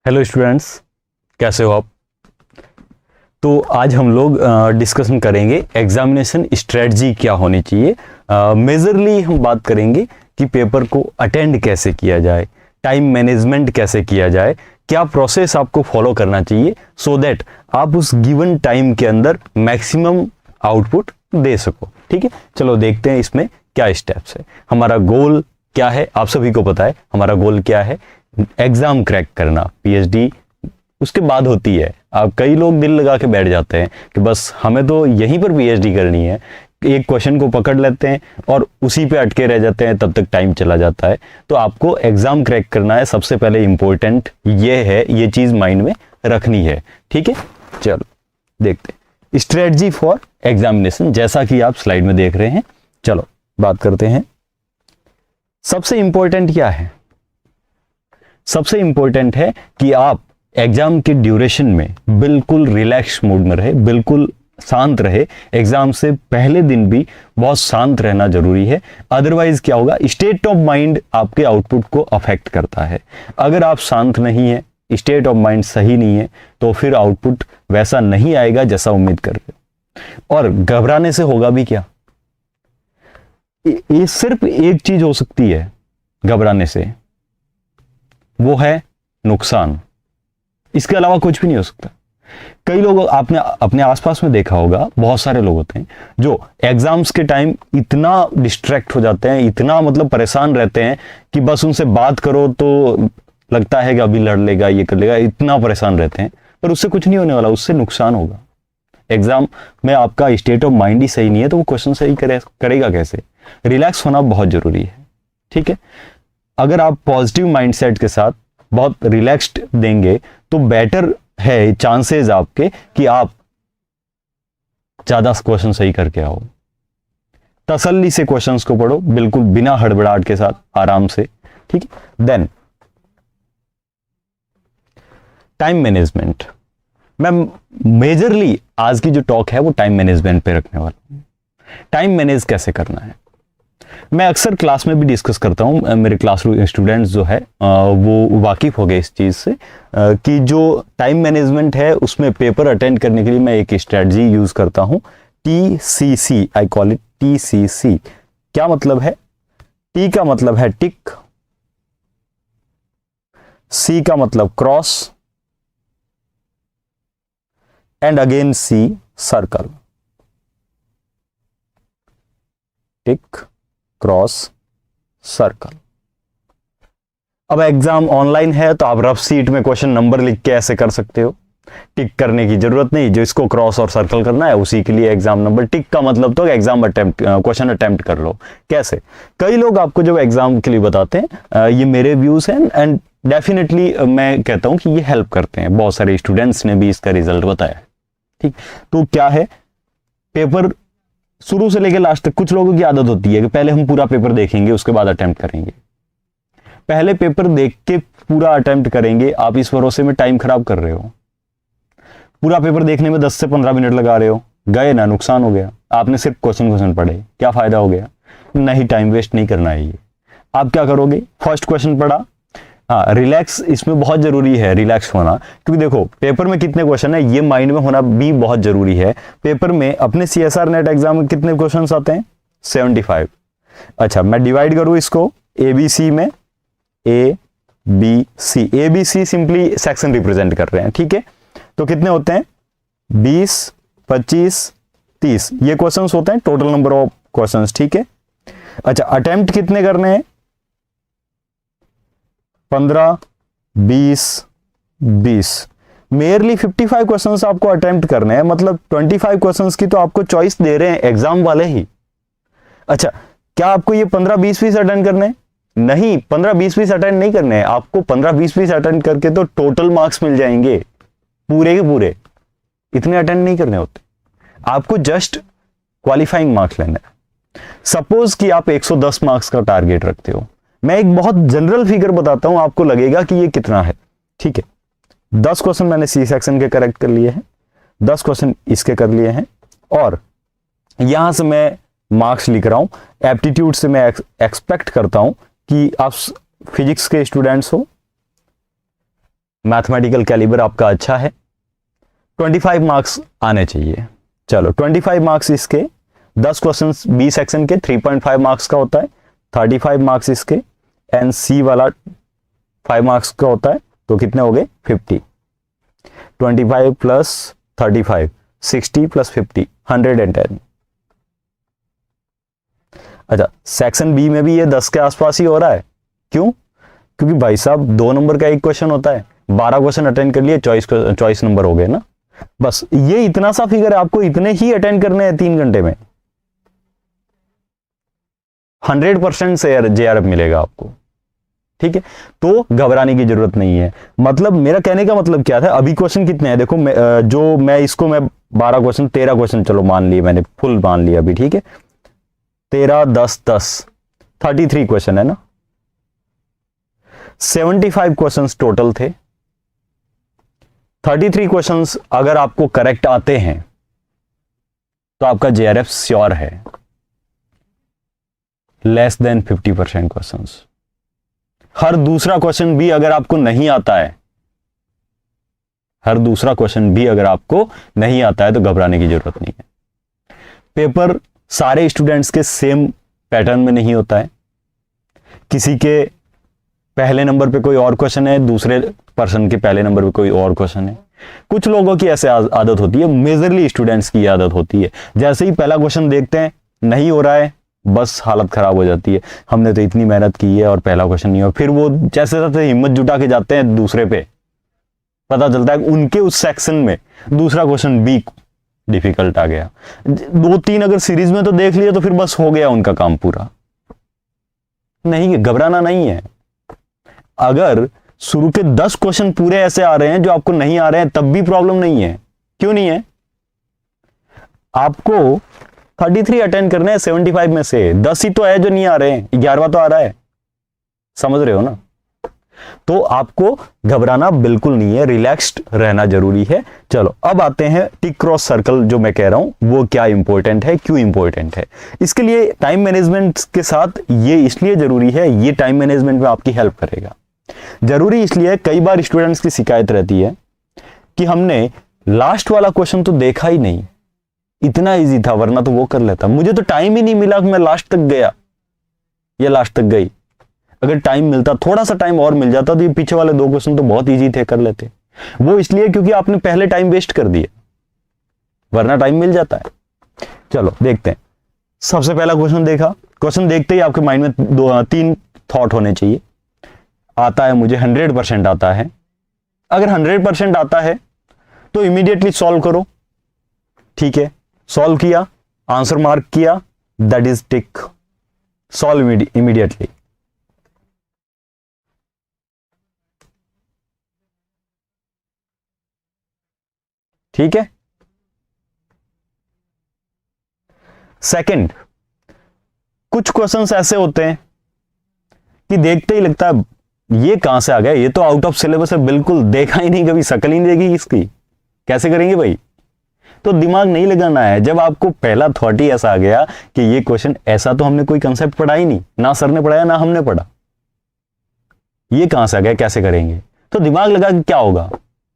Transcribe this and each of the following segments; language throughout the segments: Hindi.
हेलो स्टूडेंट्स, कैसे हो आप। तो आज हम लोग डिस्कशन करेंगे एग्जामिनेशन स्ट्रेटजी क्या होनी चाहिए। मेजरली हम बात करेंगे कि पेपर को अटेंड कैसे किया जाए, टाइम मैनेजमेंट कैसे किया जाए, क्या प्रोसेस आपको फॉलो करना चाहिए सो दैट आप उस गिवन टाइम के अंदर मैक्सिमम आउटपुट दे सको। ठीक है, चलो देखते हैं इसमें क्या स्टेप्स है। हमारा गोल क्या है, आप सभी को पता है हमारा गोल क्या है, एग्जाम क्रैक करना। पीएचडी उसके बाद होती है। अब कई लोग दिल लगा के बैठ जाते हैं कि बस हमें तो यहीं पर पीएचडी करनी है, एक क्वेश्चन को पकड़ लेते हैं और उसी पे अटके रह जाते हैं, तब तक टाइम चला जाता है। तो आपको एग्जाम क्रैक करना है, सबसे पहले इंपॉर्टेंट ये है, ये चीज माइंड में रखनी है। ठीक है, चलो देखते हैं स्ट्रेटजी फॉर एग्जामिनेशन, जैसा कि आप स्लाइड में देख रहे हैं। चलो बात करते हैं। सबसे इंपॉर्टेंट क्या है, सबसे इंपॉर्टेंट है कि आप एग्जाम के ड्यूरेशन में बिल्कुल रिलैक्स मूड में रहे, बिल्कुल शांत रहे। एग्जाम से पहले दिन भी बहुत शांत रहना जरूरी है, अदरवाइज क्या होगा, स्टेट ऑफ माइंड आपके आउटपुट को अफेक्ट करता है। अगर आप शांत नहीं है, स्टेट ऑफ माइंड सही नहीं है, तो फिर आउटपुट वैसा नहीं आएगा जैसा उम्मीद कर रहे हो। और घबराने से होगा भी क्या, ये सिर्फ एक चीज हो सकती है घबराने से, वो है नुकसान। इसके अलावा कुछ भी नहीं हो सकता। कई लोग आपने अपने आसपास में देखा होगा, बहुत सारे लोग होते हैं जो एग्जाम्स के टाइम इतना डिस्ट्रैक्ट हो जाते हैं, इतना मतलब परेशान रहते हैं कि बस उनसे बात करो तो लगता है कि अभी लड़ लेगा, ये कर लेगा, इतना परेशान रहते हैं। पर उससे कुछ नहीं होने वाला, उससे नुकसान होगा। एग्जाम में आपका स्टेट ऑफ माइंड ही सही नहीं है तो वो क्वेश्चन सही करेगा कैसे। रिलैक्स होना बहुत जरूरी है। ठीक है, अगर आप पॉजिटिव माइंडसेट के साथ बहुत रिलैक्स्ड देंगे तो बेटर है चांसेस आपके कि आप ज्यादा क्वेश्चन सही करके आओ। तसल्ली से क्वेश्चंस को पढ़ो, बिल्कुल बिना हड़बड़ाहट के साथ, आराम से। ठीक है, देन टाइम मैनेजमेंट। मैं मेजरली आज की जो टॉक है वो टाइम मैनेजमेंट पे रखने वाला हूं। टाइम मैनेज कैसे करना है मैं अक्सर क्लास में भी डिस्कस करता हूं। मेरे क्लासरूम स्टूडेंट्स जो है वो वाकिफ हो गए इस चीज से कि जो टाइम मैनेजमेंट है उसमें पेपर अटेंड करने के लिए मैं एक स्ट्रेटजी यूज करता हूं, TCC। I call it TCC। क्या मतलब है? T का मतलब है टिक, C का मतलब cross, and again C circle. Tick, cross, circle. अब एग्जाम ऑनलाइन है तो आप रफ सीट में क्वेश्चन नंबर लिख के ऐसे कर सकते हो, टिक करने की जरूरत नहीं। जो इसको क्रॉस और सर्कल करना है उसी के लिए एग्जाम नंबर। टिक का मतलब तो एग्जाम अटेम्प्ट, क्वेश्चन अटेम्प्ट कर लो। कैसे? कई लोग आपको जब एग्जाम के लिए बताते हैं, ये मेरे व्यूज हैं एंड डेफिनेटली मैं कहता हूं कि ये हेल्प करते हैं। बहुत सारे स्टूडेंट्स ने भी इसका रिजल्ट बताया। ठीक, तो क्या है, पेपर शुरू से लेकर लास्ट तक कुछ लोगों की आदत होती है कि पहले हम पूरा पेपर देखेंगे उसके बाद अटेम्प्ट करेंगे। पहले पेपर देख के पूरा अटेम्प्ट करेंगे, आप इस भरोसे में टाइम खराब कर रहे हो। पूरा पेपर देखने में 10 से 15 मिनट लगा रहे हो, गए ना, नुकसान हो गया। आपने सिर्फ क्वेश्चन पढ़े, क्या फायदा हो गया? नहीं, टाइम वेस्ट नहीं करना है ये। आप क्या करोगे, फर्स्ट क्वेश्चन पढ़ा, हाँ, रिलैक्स इसमें बहुत जरूरी है, रिलैक्स होना। क्योंकि देखो पेपर में कितने क्वेश्चन है ये माइंड में होना भी बहुत जरूरी है। पेपर में अपने CSR नेट एग्जाम में कितने क्वेश्चंस आते हैं? 75। अच्छा, मैं डिवाइड करूं इसको ABC में, ABC सिंपली सेक्शन रिप्रेजेंट कर रहे हैं। ठीक है, तो कितने होते हैं? 20, 25, 30 ये क्वेश्चंस होते हैं, टोटल नंबर ऑफ क्वेश्चंस। ठीक है, अच्छा, अटेम्प्ट कितने करने हैं? 15, 20। मेयरली 55 क्वेश्चंस आपको अटेम्प्ट करने हैं, मतलब 25 क्वेश्चंस की तो आपको चॉइस दे रहे हैं एग्जाम वाले ही। अच्छा, क्या आपको ये 15-20 अटेंड करने हैं? नहीं, 15-20 अटेंड नहीं करने हैं आपको। 15-20 अटेंड करके तो टोटल मार्क्स मिल जाएंगे पूरे के पूरे, इतने अटेंड नहीं करने होते आपको, जस्ट क्वालिफाइंग मार्क्स लेना है। सपोज कि आप 110 मार्क्स का टारगेट रखते हो, मैं एक बहुत जनरल फिगर बताता हूं, आपको लगेगा कि ये कितना है। ठीक है, 10 क्वेश्चन मैंने C सेक्शन के करेक्ट कर लिए हैं, 10 क्वेश्चन इसके कर लिए हैं, और यहां से मैं मार्क्स लिख रहा हूं। एप्टीट्यूड से मैं एक्सपेक्ट करता हूं कि आप फिजिक्स के स्टूडेंट्स हो, मैथमेटिकल कैलिबर आपका अच्छा है, 25 मार्क्स आने चाहिए। चलो 25 मार्क्स इसके, 10 क्वेश्चंस बी सेक्शन के 3.5 मार्क्स का होता है, 35 मार्क्स इसके, एंड सी वाला 5 मार्क्स का होता है, तो कितने हो गए 50। 25 प्लस 35, 60 प्लस 50, 110। अच्छा, सेक्शन बी में भी ये 10 के आसपास ही हो रहा है। क्यों? क्योंकि भाई साहब 2 नंबर का एक क्वेश्चन होता है, 12 क्वेश्चन अटेंड कर लिए, चॉइस नंबर हो गए ना। बस ये इतना सा फिगर है, आपको इतने ही अटेंड करने हैं 3 घंटे में, 100% से जेआरएफ मिलेगा आपको। ठीक है, तो घबराने की जरूरत नहीं है। मतलब मेरा कहने का मतलब क्या था, अभी क्वेश्चन कितने हैं देखो, मैं 12 क्वेश्चन 13 क्वेश्चन चलो मान लिए, मैंने फुल मान लिया अभी। ठीक है, 13 10 10 33 क्वेश्चन है ना, 75 क्वेश्चंस टोटल थे। 33 क्वेश्चंस अगर आपको करेक्ट आते हैं तो आपका जेआरएफ श्योर है। Less than 50% questions. हर दूसरा क्वेश्चन भी अगर आपको नहीं आता है, हर दूसरा क्वेश्चन भी अगर आपको नहीं आता है तो घबराने की जरूरत नहीं है। पेपर सारे स्टूडेंट्स के सेम पैटर्न में नहीं होता है। किसी के पहले नंबर पे कोई और क्वेश्चन है, दूसरे पर्सन के पहले नंबर पे कोई और क्वेश्चन है। कुछ लोगों की ऐसे आदत होती है, मेजरली स्टूडेंट्स की आदत होती है, जैसे ही पहला क्वेश्चन देखते हैं नहीं हो रहा है, बस हालत खराब हो जाती है। हमने तो इतनी मेहनत की है और पहला क्वेश्चन नहीं हुआ, फिर वो जैसे तैसे हिम्मत जुटा के जाते हैं दूसरे पे, पता चलता है उनके उस सेक्शन में दूसरा क्वेश्चन भी डिफिकल्ट आ गया। 2-3 अगर सीरीज में तो देख लिया तो फिर बस हो गया उनका काम पूरा। नहीं, घबराना नहीं है। अगर शुरू के 10 क्वेश्चन पूरे ऐसे आ रहे हैं जो आपको नहीं आ रहे हैं, तब भी प्रॉब्लम नहीं है। क्यों नहीं है? आपको 33 अटेंड करने हैं, 75 में से 10 ही तो है जो नहीं आ रहे हैं, 11वां तो आ रहा है। समझ रहे हो ना? तो आपको घबराना बिल्कुल नहीं है, रिलैक्स्ड रहना जरूरी है। चलो अब आते हैं टिक क्रॉस सर्कल, जो मैं कह रहा हूं वो क्या इंपॉर्टेंट है, क्यों इंपॉर्टेंट है। इसके लिए टाइम मैनेजमेंट के साथ ये इसलिए जरूरी है, ये टाइम मैनेजमेंट में आपकी हेल्प करेगा। जरूरी इसलिए, कई बार स्टूडेंट्स की शिकायत रहती है कि हमने लास्ट वाला क्वेश्चन तो देखा ही नहीं, इतना इजी था वरना तो वो कर लेता, मुझे तो टाइम ही नहीं मिला कि मैं लास्ट तक गया या लास्ट तक गई। अगर टाइम मिलता, थोड़ा सा टाइम और मिल जाता तो ये पीछे वाले 2 क्वेश्चन तो बहुत इजी थे, कर लेते। वो इसलिए क्योंकि आपने पहले टाइम वेस्ट कर दिया, वरना टाइम मिल जाता है। चलो देखते हैं। सबसे पहला क्वेश्चन देखा, क्वेश्चन देखते ही आपके माइंड में 3 थॉट होने चाहिए। आता है मुझे, 100% आता है। अगर 100% आता है तो इमीडिएटली सॉल्व करो। ठीक है, सॉल्व किया, आंसर मार्क किया, that is tick, solve immediately. ठीक है। सेकंड, कुछ क्वेश्चंस ऐसे होते हैं कि देखते ही लगता है ये कहां से आ गया, ये तो आउट ऑफ सिलेबस है, बिल्कुल देखा ही नहीं, कभी शक्ल ही नहीं देखी इसकी, कैसे करेंगे भाई? तो दिमाग नहीं लगाना है। जब आपको पहला थॉट ही ऐसा आ गया कि ये क्वेश्चन ऐसा, तो हमने कोई कंसेप्ट पढ़ा ही नहीं, ना सर ने पढ़ाया ना हमने पढ़ा, ये कहां से आ गया, कैसे करेंगे? तो दिमाग लगा कि क्या होगा,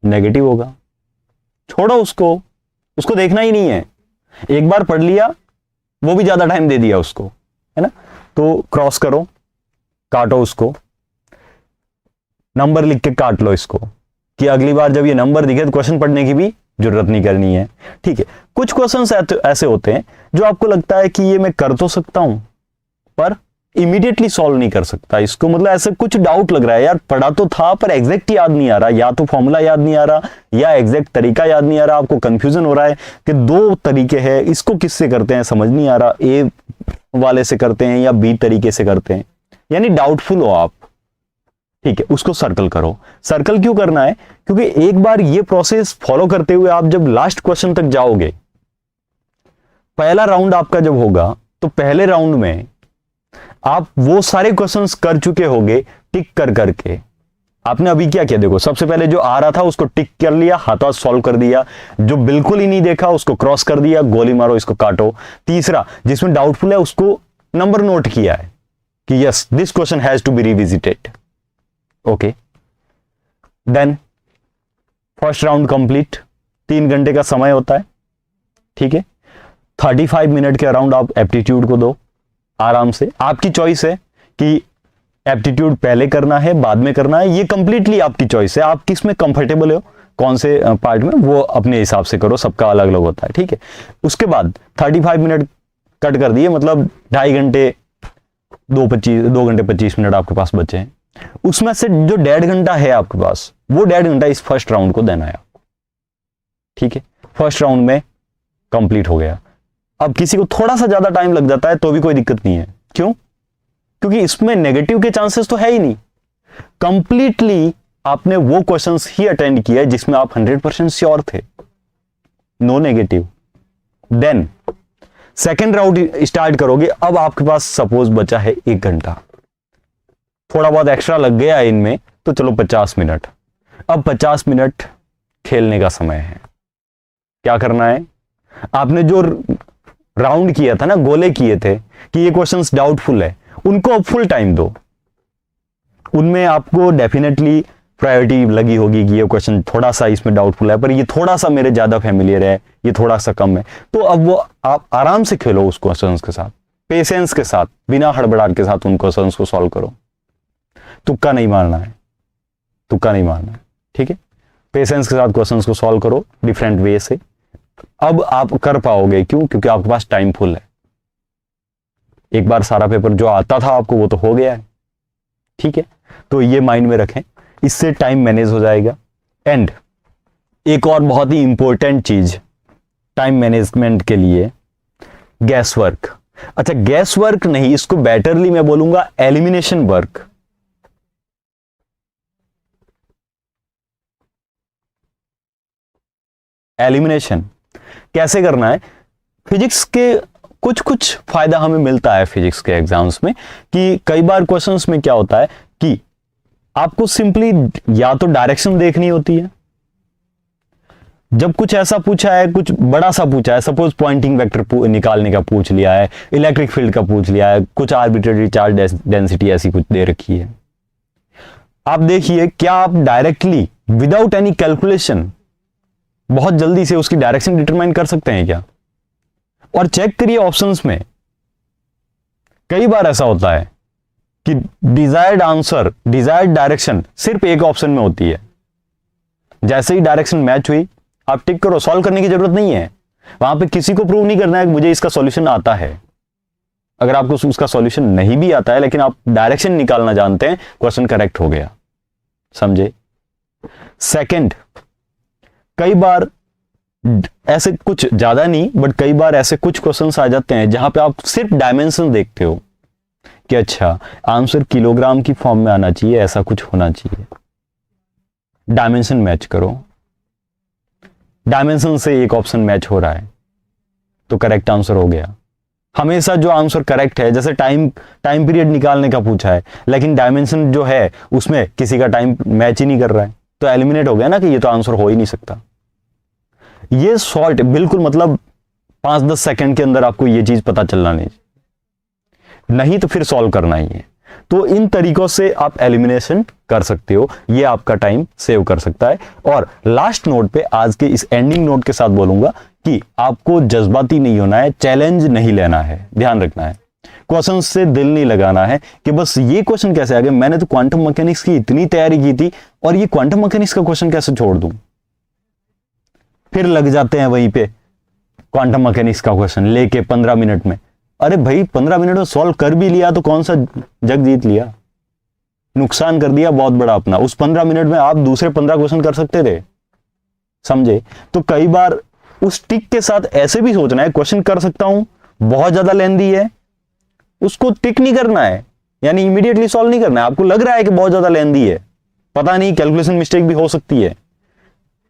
नेगेटिव होगा, छोड़ो उसको देखना ही नहीं है। एक बार पढ़ लिया, वो भी ज्यादा टाइम दे दिया उसको, है ना? तो क्रॉस करो, काटो उसको, नंबर लिख के काट लो इसको, कि अगली बार जब ये नंबर दिखे तो क्वेश्चन पढ़ने की भी जरूरत नहीं करनी है। ठीक है। कुछ क्वेश्चंस ऐसे होते हैं जो आपको लगता है कि ये मैं कर तो सकता हूं पर इमीडिएटली सॉल्व नहीं कर सकता इसको, मतलब ऐसे कुछ डाउट लग रहा है, यार पढ़ा तो था पर एग्जैक्ट याद नहीं आ रहा, या तो फॉर्मूला याद नहीं आ रहा या एग्जैक्ट तरीका याद नहीं आ रहा, आपको कंफ्यूजन हो रहा है कि 2 तरीके हैं, इसको किससे करते हैं समझ नहीं आ रहा, ए वाले से करते हैं या बी तरीके से करते हैं, यानी डाउटफुल हो आप। ठीक है, उसको सर्कल करो। सर्कल क्यों करना है? क्योंकि एक बार ये प्रोसेस फॉलो करते हुए आप जब लास्ट क्वेश्चन तक जाओगे, पहला राउंड आपका जब होगा तो पहले राउंड में आप वो सारे क्वेश्चंस कर चुके होंगे टिक कर करके। आपने अभी क्या किया, देखो सबसे पहले जो आ रहा था उसको टिक कर लिया, हाथों सॉल्व कर दिया, जो बिल्कुल ही नहीं देखा उसको क्रॉस कर दिया, गोली मारो इसको काटो। तीसरा, जिसमें डाउटफुल है उसको नंबर नोट किया है कि yes this question has to be revisited. Okay, then first round complete, 3 घंटे का समय होता है, ठीक है। 35 मिनट के अराउंड आप एप्टीट्यूड को दो आराम से। आपकी चॉइस है कि एप्टीट्यूड पहले करना है बाद में करना है, ये कंप्लीटली आपकी चॉइस है। आप किस में कंफर्टेबल हो, कौन से पार्ट में, वो अपने हिसाब से करो, सबका अलग अलग होता है, ठीक है। उसके बाद 35 मिनट कट कर दिए, मतलब 2.5 घंटे 2 घंटे 25 मिनट आपके पास बचे हैं। उसमें से जो 1.5 घंटा है आपके पास, वो 1.5 घंटा इस फर्स्ट राउंड को देना है आपको, ठीक है। फर्स्ट राउंड में कंप्लीट हो गया। अब किसी को थोड़ा सा ज्यादा टाइम लग जाता है तो भी कोई दिक्कत नहीं है। क्यों? क्योंकि इसमें नेगेटिव के चांसेस तो है ही नहीं। कंप्लीटली आपने वो क्वेश्चंस ही अटेंड किया जिसमें आप 100% श्योर थे, no negative. Then second round start करोगे। अब आपके पास सपोज बचा है 1 घंटा, थोड़ा बहुत एक्स्ट्रा लग गया इनमें तो चलो 50 मिनट। अब 50 मिनट खेलने का समय है। क्या करना है? आपने जो राउंड किया था ना, गोले किए थे कि ये क्वेश्चंस डाउटफुल है, उनको अब फुल टाइम दो। उनमें आपको डेफिनेटली प्रायोरिटी लगी होगी कि ये क्वेश्चन थोड़ा सा इसमें डाउटफुल है, पर ये थोड़ा सा मेरे ज्यादा फेमिलियर है, ये थोड़ा सा कम है। तो अब वो आप आराम से खेलो उस क्वेश्चंस के साथ, पेशेंस के साथ, बिना हड़बड़ाहट के साथ उन क्वेश्चंस को सॉल्व करो। तुक्का नहीं मारना है, तुक्का नहीं मारना है, ठीक है। पेशेंस के साथ क्वेश्चंस को सॉल्व करो डिफरेंट वे से। अब आप कर पाओगे, क्यों? क्योंकि आपके पास टाइम फुल है। एक बार सारा पेपर जो आता था आपको वो तो हो गया है, ठीक है। तो ये माइंड में रखें, इससे टाइम मैनेज हो जाएगा। एंड एक और बहुत ही इंपॉर्टेंट चीज टाइम मैनेजमेंट के लिए, गैस वर्क। अच्छा, गैस वर्क नहीं, इसको बेटरली मैं बोलूंगा एलिमिनेशन वर्क। एलिमिनेशन कैसे करना है? फिजिक्स के कुछ फायदा हमें मिलता है फिजिक्स के एग्जाम्स में, कि कई बार क्वेश्चंस में क्या होता है कि आपको सिंपली या तो डायरेक्शन देखनी होती है। जब कुछ ऐसा पूछा है, कुछ बड़ा सा पूछा है, सपोज पॉइंटिंग वेक्टर निकालने का पूछ लिया है, इलेक्ट्रिक फील्ड का पूछ लिया है, कुछ आर्बिट्रेरी चार्ज डेंसिटी ऐसी कुछ दे रखी है, आप देखिए क्या आप डायरेक्टली विदाउट एनी कैलकुलेशन बहुत जल्दी से उसकी डायरेक्शन डिटरमाइन कर सकते हैं क्या? और चेक करिए ऑप्शंस में, कई बार ऐसा होता है कि डिजायर्ड आंसर, डिजायर्ड डायरेक्शन सिर्फ एक ऑप्शन में होती है। जैसे ही डायरेक्शन मैच हुई आप टिक करो, सॉल्व करने की जरूरत नहीं है। वहां पे किसी को प्रूव नहीं करना है कि मुझे इसका सॉल्यूशन आता है। अगर आपको उसका सॉल्यूशन नहीं भी आता है लेकिन आप डायरेक्शन निकालना जानते हैं, क्वेश्चन करेक्ट हो गया। समझे? सेकंड, कई बार ऐसे कुछ ज्यादा नहीं बट कई बार ऐसे कुछ क्वेश्चंस आ जाते हैं जहां पे आप सिर्फ डायमेंशन देखते हो कि अच्छा आंसर किलोग्राम की फॉर्म में आना चाहिए, ऐसा कुछ होना चाहिए। डायमेंशन मैच करो, डायमेंशन से एक ऑप्शन मैच हो रहा है तो करेक्ट आंसर हो गया। हमेशा जो आंसर करेक्ट है, जैसे टाइम पीरियड निकालने का पूछा है लेकिन डायमेंशन जो है उसमें किसी का टाइम मैच ही नहीं कर रहा है, तो एलिमिनेट हो गया ना कि ये तो आंसर हो ही नहीं सकता। ये शॉर्ट बिल्कुल, मतलब 5-10 सेकंड के अंदर आपको ये चीज पता चलना नहीं तो फिर सॉल्व करना ही है। तो इन तरीकों से आप एलिमिनेशन कर सकते हो, ये आपका टाइम सेव कर सकता है। और लास्ट नोट पे, आज के इस एंडिंग नोट के साथ बोलूंगा कि आपको जज्बाती नहीं होना है, चैलेंज नहीं लेना है, ध्यान रखना है। क्वेश्चन से दिल नहीं लगाना है कि बस ये क्वेश्चन कैसे आ गया, मैंने तो क्वांटम मैकेनिक्स की इतनी तैयारी की थी और ये क्वांटम मैकेनिक्स का क्वेश्चन कैसे छोड़ दूं। फिर लग जाते हैं वहीं पे क्वांटम मैकेनिक्स का क्वेश्चन लेके 15 मिनट में। अरे भाई 15 मिनट में सॉल्व कर भी लिया तो कौन सा जग जीत लिया, नुकसान कर दिया बहुत बड़ा अपना। उस 15 मिनट में आप दूसरे 15 क्वेश्चन कर सकते थे, समझे? तो कई बार उस टिक के साथ ऐसे भी सोचना है, क्वेश्चन कर सकता हूं, बहुत ज्यादा लेंथी है, उसको टिक नहीं करना है, यानी इमीडिएटली सॉल्व नहीं करना है। आपको लग रहा है कि बहुत ज्यादा लेंथी है, पता नहीं कैलकुलेशन मिस्टेक भी हो सकती है,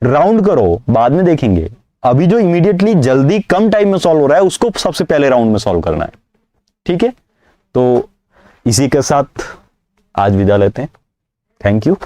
राउंड करो, बाद में देखेंगे। अभी जो इमीडिएटली जल्दी कम टाइम में सॉल्व हो रहा है उसको सबसे पहले राउंड में सॉल्व करना है, ठीक है? तो इसी के साथ आज विदा लेते हैं। Thank you.